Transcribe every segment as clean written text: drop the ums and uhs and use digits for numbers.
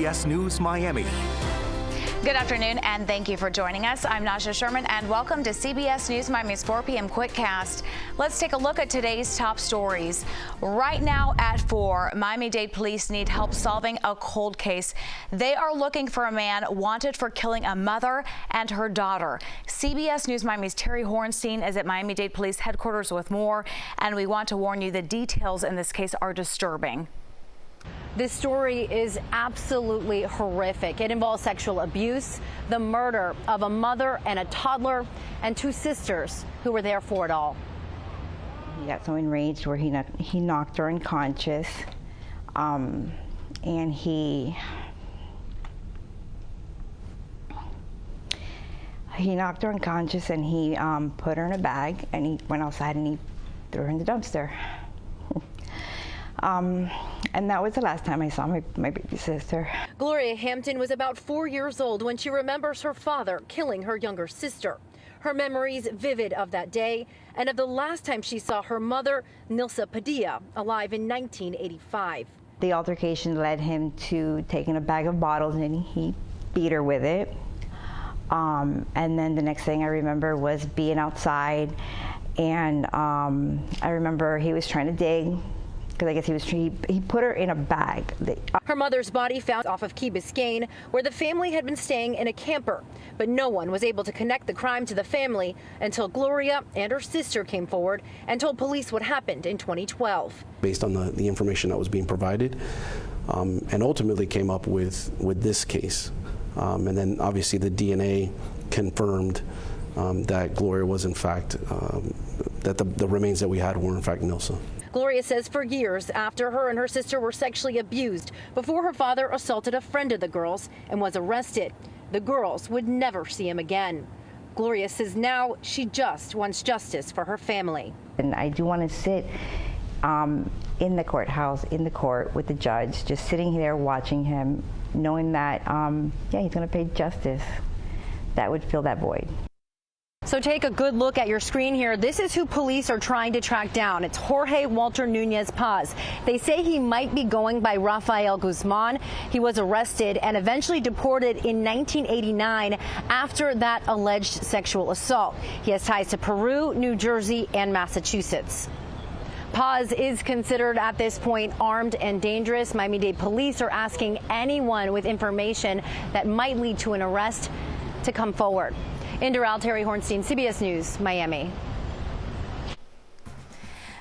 CBS News Miami. Good afternoon, and thank you for joining us. I'm Nasha Sherman, and welcome to CBS News Miami's 4 p.m. Quickcast. Let's take a look at today's top stories. Right now at 4, Miami-Dade police need help solving a cold case. They are looking for a man wanted for killing a mother and her daughter. CBS News Miami's Terry Hornstein is at Miami-Dade Police headquarters with more, and we want to warn you the details in this case are disturbing. This story is absolutely horrific. It involves sexual abuse, the murder of a mother and a toddler, and 2 sisters who were there for it all. He got so enraged where he knocked her unconscious, and he knocked her unconscious, and he put her in a bag, and he went outside and he threw her in the dumpster. And that was the last time I saw my baby sister. Gloria Hampton was about 4 years old when she remembers her father killing her younger sister. Her memories vivid of that day and of the last time she saw her mother, Nilsa Padilla, alive in 1985. The altercation led him to taking a bag of bottles and he beat her with it. And then the next thing I remember was being outside, and I remember he was trying to dig, because I guess he put her in a bag. Her mother's body found off of Key Biscayne, where the family had been staying in a camper. But no one was able to connect the crime to the family until Gloria and her sister came forward and told police what happened in 2012. Based on the information that was being provided, and ultimately came up with this case. And then obviously the DNA confirmed that Gloria was in fact, that the remains that we had were in fact Nilsa. Gloria says for years after her and her sister were sexually abused, before her father assaulted a friend of the girls and was arrested, the girls would never see him again. Gloria says now she just wants justice for her family. And I do want to sit in the courthouse, in the court with the judge, just sitting there watching him, knowing that, yeah, he's going to pay justice. That would fill that void. So take a good look at your screen here. This is who police are trying to track down. It's Jorge Walter Nunez Paz. They say he might be going by Rafael Guzman. He was arrested and eventually deported in 1989 after that alleged sexual assault. He has ties to Peru, New Jersey, and Massachusetts. Paz is considered at this point armed and dangerous. Miami-Dade police are asking anyone with information that might lead to an arrest to come forward. In Doral, Terry Hornstein, CBS News, Miami.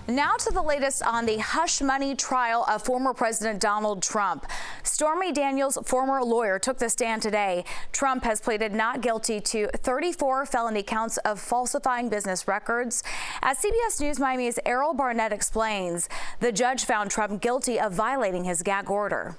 Now to the latest on the hush money trial of former President Donald Trump. Stormy Daniels' former lawyer took the stand today. Trump has pleaded not guilty to 34 felony counts of falsifying business records. As CBS News Miami's Errol Barnett explains, the judge found Trump guilty of violating his gag order.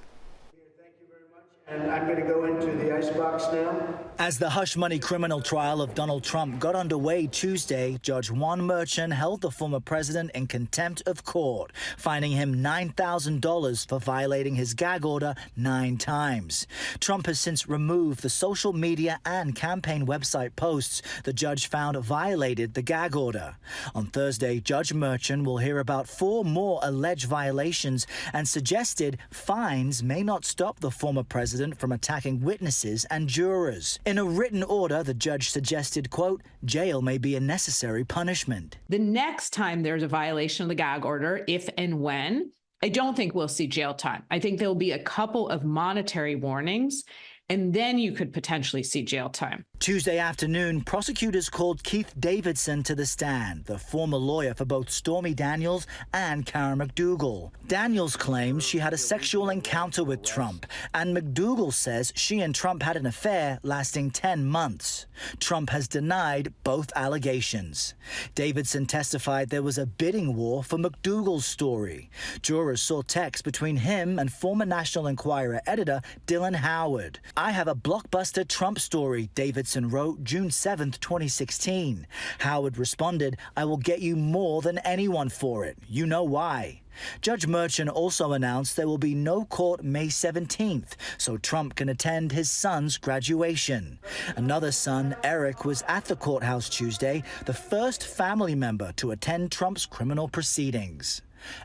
And I'm going to go into the icebox now. As the hush money criminal trial of Donald Trump got underway Tuesday, Judge Juan Merchan held the former president in contempt of court, fining him $9,000 for violating his gag order 9 times. Trump has since removed the social media and campaign website posts the judge found violated the gag order. On Thursday, Judge Merchan will hear about 4 more alleged violations and suggested fines may not stop the former president from attacking witnesses and jurors. In a written order, the judge suggested, quote, jail may be a necessary punishment. The next time there's a violation of the gag order, if and when, I don't think we'll see jail time. I think there'll be a couple of monetary warnings, and then you could potentially see jail time. Tuesday afternoon, prosecutors called Keith Davidson to the stand, the former lawyer for both Stormy Daniels and Karen McDougal. Daniels claims she had a sexual encounter with Trump, and McDougal says she and Trump had an affair lasting 10 months. Trump has denied both allegations. Davidson testified there was a bidding war for McDougal's story. Jurors saw texts between him and former National Enquirer editor Dylan Howard. I have a blockbuster Trump story, Davidson wrote June 7th, 2016. Howard responded, I will get you more than anyone for it. You know why. Judge Merchan also announced there will be no court May 17th, so Trump can attend his son's graduation. Another son, Eric, was at the courthouse Tuesday, the first family member to attend Trump's criminal proceedings.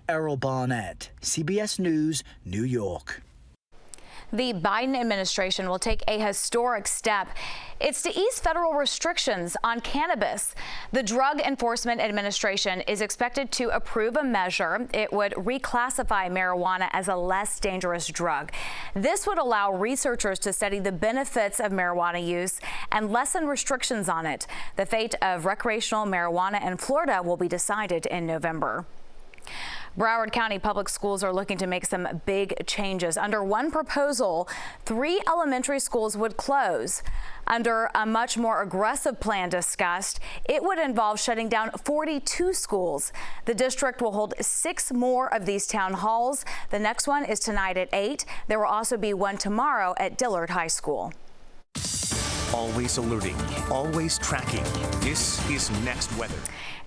Errol Barnett, CBS News, New York. The Biden administration will take a historic step. It's to ease federal restrictions on cannabis. The Drug Enforcement Administration is expected to approve a measure. It would reclassify marijuana as a less dangerous drug. This would allow researchers to study the benefits of marijuana use and lessen restrictions on it. The fate of recreational marijuana in Florida will be decided in November. Broward County Public Schools are looking to make some big changes. Under one proposal, 3 elementary schools would close. Under a much more aggressive plan discussed, it would involve shutting down 42 schools. The district will hold 6 more of these town halls. The next one is tonight at 8. There will also be one tomorrow at Dillard High School. Always alerting, always tracking. This is Next Weather.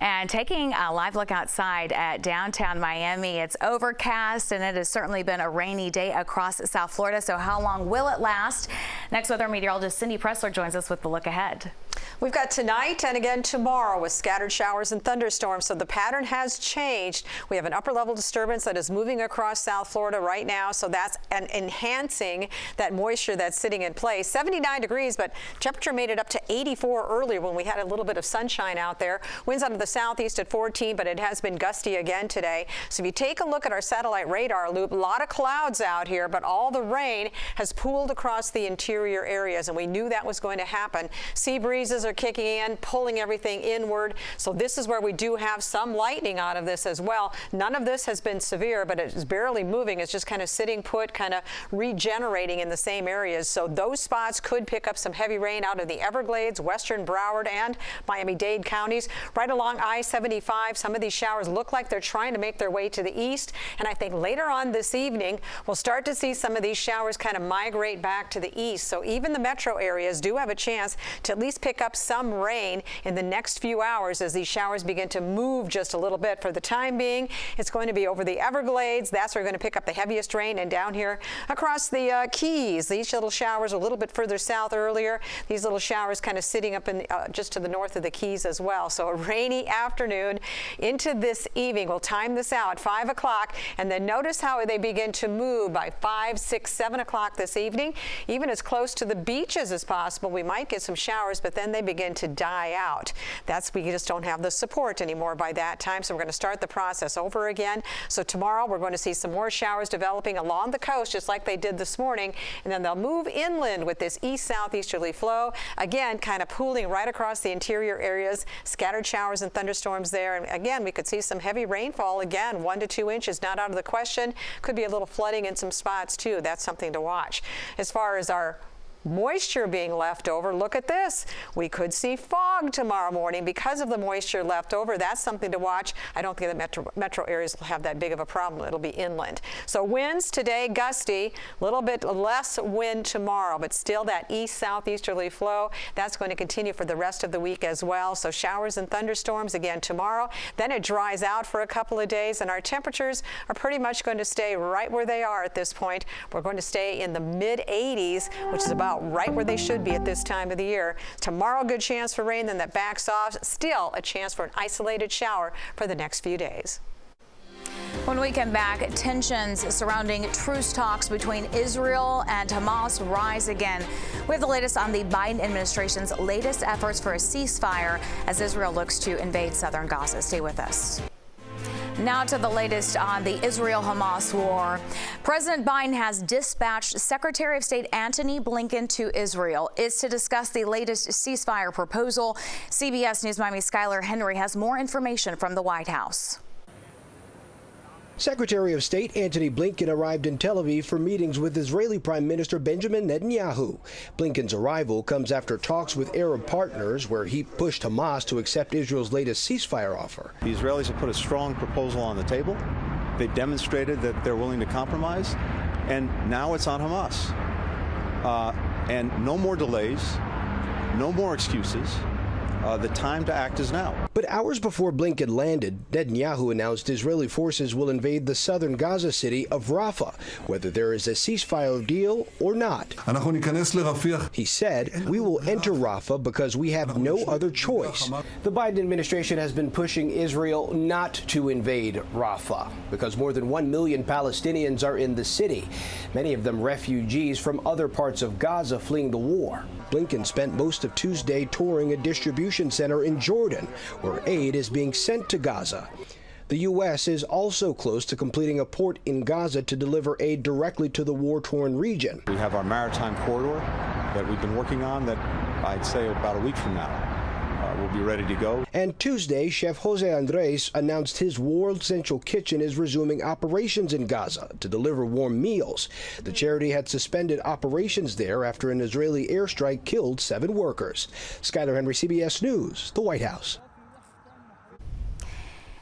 And taking a live look outside at downtown Miami, it's overcast and it has certainly been a rainy day across South Florida. So how long will it last? Next weather meteorologist Cindy Pressler joins us with the look ahead. We've got tonight and again tomorrow with scattered showers and thunderstorms, so the pattern has changed. We have an upper level disturbance that is moving across South Florida right now, so that's enhancing that moisture that's sitting in place. 79 degrees, but temperature made it up to 84 earlier when we had a little bit of sunshine out there. Winds out of the southeast at 14, but it has been gusty again today. So if you take a look at our satellite radar loop, a lot of clouds out here, but all the rain has pooled across the interior areas, and we knew that was going to happen. Sea breezes are kicking in, pulling everything inward. So this is where we do have some lightning out of this as well. None of this has been severe, but it's barely moving. It's just kind of sitting put, kind of regenerating in the same areas. So those spots could pick up some heavy rain out of the Everglades, western Broward, and Miami-Dade counties. Right along I-75, some of these showers look like they're trying to make their way to the east. And I think later on this evening, we'll start to see some of these showers kind of migrate back to the east. So even the metro areas do have a chance to at least pick up some rain in the next few hours as these showers begin to move just a little bit. For the time being, it's going to be over the Everglades. That's where we're going to pick up the heaviest rain, and down here across the Keys. These little showers a little bit further south earlier. These little showers kind of sitting up in just to the north of the Keys as well. So a rainy afternoon into this evening. We'll time this out 5 o'clock, and then notice how they begin to move by 5, 6, 7 o'clock this evening. Even as close to the beaches as possible, we might get some showers, but then they begin to die out. We just don't have the support anymore by that time, so we're going to start the process over again. So tomorrow we're going to see some more showers developing along the coast just like they did this morning, and then they'll move inland with this east-southeasterly flow, again kind of pooling right across the interior areas. Scattered showers and thunderstorms there, and again we could see some heavy rainfall again, 1 to 2 inches, not out of the question. Could be a little flooding in some spots too. That's something to watch. As far as our moisture being left over, look at this. We could see fog tomorrow morning because of the moisture left over. That's something to watch. I don't think the metro areas will have that big of a problem. It'll be inland. So winds today, gusty, a little bit less wind tomorrow, but still that east-southeasterly flow. That's going to continue for the rest of the week as well. So showers and thunderstorms again tomorrow. Then it dries out for a couple of days, and our temperatures are pretty much going to stay right where they are at this point. We're going to stay in the mid-80s, which is about right where they should be at this time of the year. Tomorrow, good chance for rain, then that backs off. Still a chance for an isolated shower for the next few days. When we come back, tensions surrounding truce talks between Israel and Hamas rise again. We have the latest on the Biden administration's latest efforts for a ceasefire as Israel looks to invade southern Gaza. Stay with us. Now to the latest on the Israel-Hamas war. President Biden has dispatched Secretary of State Antony Blinken to Israel. It's to discuss the latest ceasefire proposal. CBS News Miami's Skylar Henry has more information from the White House. Secretary of State Antony Blinken arrived in Tel Aviv for meetings with Israeli Prime Minister Benjamin Netanyahu. Blinken's arrival comes after talks with Arab partners where he pushed Hamas to accept Israel's latest ceasefire offer. The Israelis have put a strong proposal on the table. They've demonstrated that they're willing to compromise, and now it's on Hamas. And no more delays, no more excuses. the time to act is now. But hours before Blinken landed, Netanyahu announced Israeli forces will invade the southern Gaza city of Rafah, whether there is a ceasefire deal or not. He said, "We will enter Rafah because we have no other choice." The Biden administration has been pushing Israel not to invade Rafah because more than 1 million Palestinians are in the city, many of them refugees from other parts of Gaza fleeing the war. Blinken spent most of Tuesday touring a distribution center in Jordan, where aid is being sent to Gaza. The U.S. is also close to completing a port in Gaza to deliver aid directly to the war-torn region. We have our maritime corridor that we've been working on that I'd say about a week from now we'll be ready to go. And Tuesday, Chef Jose Andres announced his World Central Kitchen is resuming operations in Gaza to deliver warm meals. The charity had suspended operations there after an Israeli airstrike killed 7 workers. Skylar Henry, CBS News, the White House.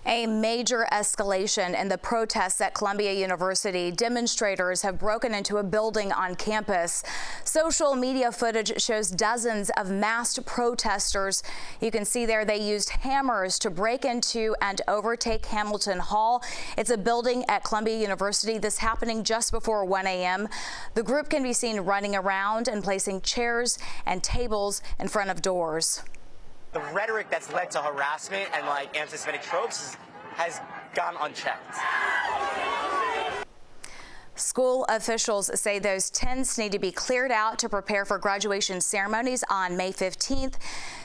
A major escalation in the protests at Columbia University. Demonstrators have broken into a building on campus. Social media footage shows dozens of masked protesters. You can see there they used hammers to break into and overtake Hamilton Hall. It's a building at Columbia University. This happening just before 1 a.m. The group can be seen running around and placing chairs and tables in front of doors. The rhetoric that's led to harassment and anti-Semitic tropes has gone unchecked. School officials say those tents need to be cleared out to prepare for graduation ceremonies on May 15th.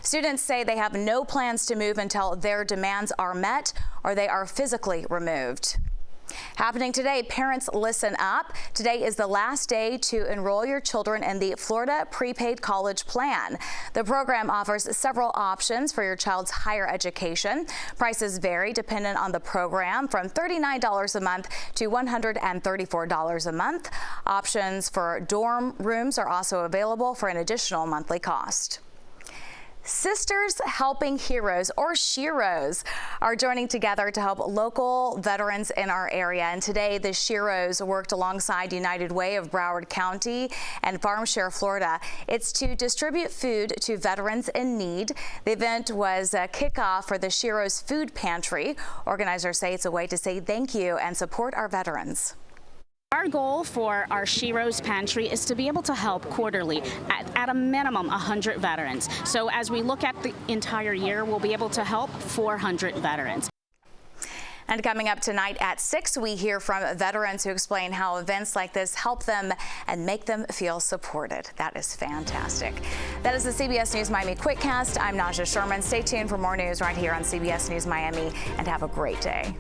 Students say they have no plans to move until their demands are met or they are physically removed. Happening today, parents listen up. Today is the last day to enroll your children in the Florida Prepaid College Plan. The program offers several options for your child's higher education. Prices vary dependent on the program, from $39 a month to $134 a month. Options for dorm rooms are also available for an additional monthly cost. Sisters Helping Heroes, or Sheroes, are joining together to help local veterans in our area. And today, the Sheroes worked alongside United Way of Broward County and Farm Share Florida. It's to distribute food to veterans in need. The event was a kickoff for the Sheroes Food Pantry. Organizers say it's a way to say thank you and support our veterans. Our goal for our Sheroes Pantry is to be able to help quarterly at a minimum 100 veterans. So as we look at the entire year, we'll be able to help 400 veterans. And coming up tonight at 6, we hear from veterans who explain how events like this help them and make them feel supported. That is fantastic. That is the CBS News Miami Quickcast. I'm Naja Sherman. Stay tuned for more news right here on CBS News Miami, and have a great day.